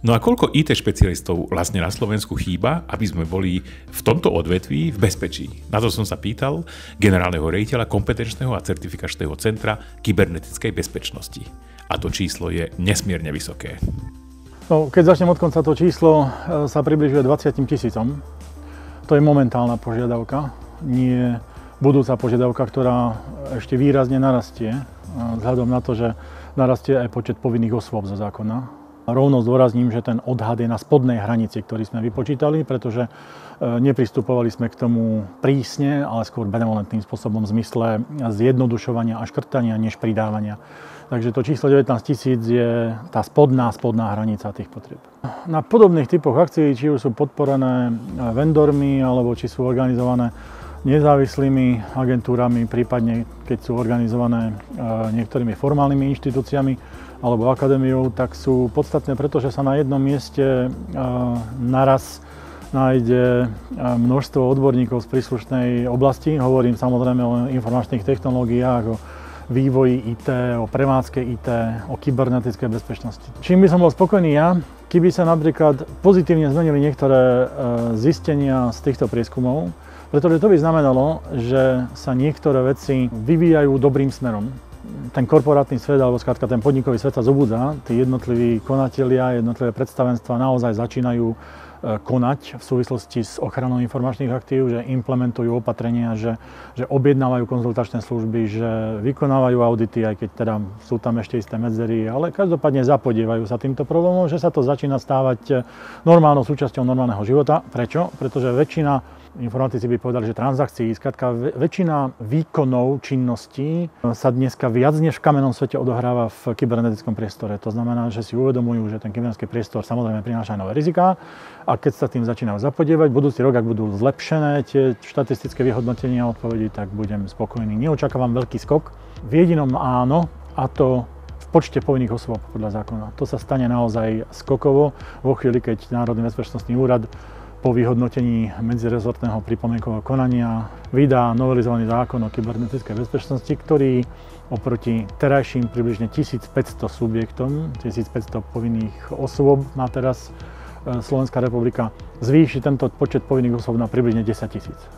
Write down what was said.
No a koľko IT špecialistov vlastne na Slovensku chýba, aby sme boli v tomto odvetví v bezpečí? Na to som sa pýtal generálneho riaditeľa kompetenčného a certifikačného centra kybernetickej bezpečnosti. A to číslo je nesmierne vysoké. No, keď začnem od konca, to číslo sa približuje 20 000. To je momentálna požiadavka, nie budúca požiadavka, ktorá ešte výrazne narastie, vzhľadom na to, že narastie aj počet povinných osôb zo zákona. Rovno zdôrazním, že ten odhad je na spodnej hranici, ktorý sme vypočítali, pretože nepristupovali sme k tomu prísne, ale skôr benevolentným spôsobom v zmysle zjednodušovania a škrtania, než pridávania. Takže to číslo 19 000 je tá spodná hranica tých potrieb. Na podobných typoch akcií, či už sú podporené vendormi, alebo či sú organizované nezávislými agentúrami, prípadne keď sú organizované niektorými formálnymi inštitúciami alebo akadémiou, tak sú podstatné, pretože sa na jednom mieste naraz nájde množstvo odborníkov z príslušnej oblasti. Hovorím samozrejme o informačných technológiách, o vývoji IT, o prevádzke IT, o kybernetickej bezpečnosti. Čím by som bol spokojný ja, keby sa napríklad pozitívne zmenili niektoré zistenia z týchto prieskumov, pretože to by znamenalo, že sa niektoré veci vyvíjajú dobrým smerom. Ten korporátny svet, alebo skrátka ten podnikový svet sa zobudza, tí jednotliví konatelia, jednotlivé predstavenstva naozaj začínajú konať v súvislosti s ochranou informačných aktív, že implementujú opatrenia, že objednávajú konzultačné služby, že vykonávajú audity, aj keď teda sú tam ešte isté medzery, ale každopádne zapodievajú sa týmto problémom, že sa to začína stávať normálnou súčasťou normálneho života. Prečo? Pretože väčšina, informatici by povedali, že transakcií, skrátka väčšina výkonov činností sa dneska viac než v kamennom svete odohráva v kybernetickom priestore. To znamená, že si uvedomujú, že ten kybernetický priestor samozrejme prináša nové riziká a keď sa tým začínajú zapodievať, budúci rok, ak budú zlepšené tie štatistické vyhodnotenia a odpovedí, tak budem spokojný. Neočakávam veľký skok. V jedinom áno, a to v počte povinných osôb podľa zákona. To sa stane naozaj skokovo vo chvíli, keď Národný bezpečnostný úrad po vyhodnotení medzirezortného pripomienkového konania vydá novelizovaný zákon o kybernetickej bezpečnosti, ktorý oproti terajším približne 1500 subjektom, 1500 povinných osôb má teraz Slovenská republika, zvýši tento počet povinných osôb na približne 10 000.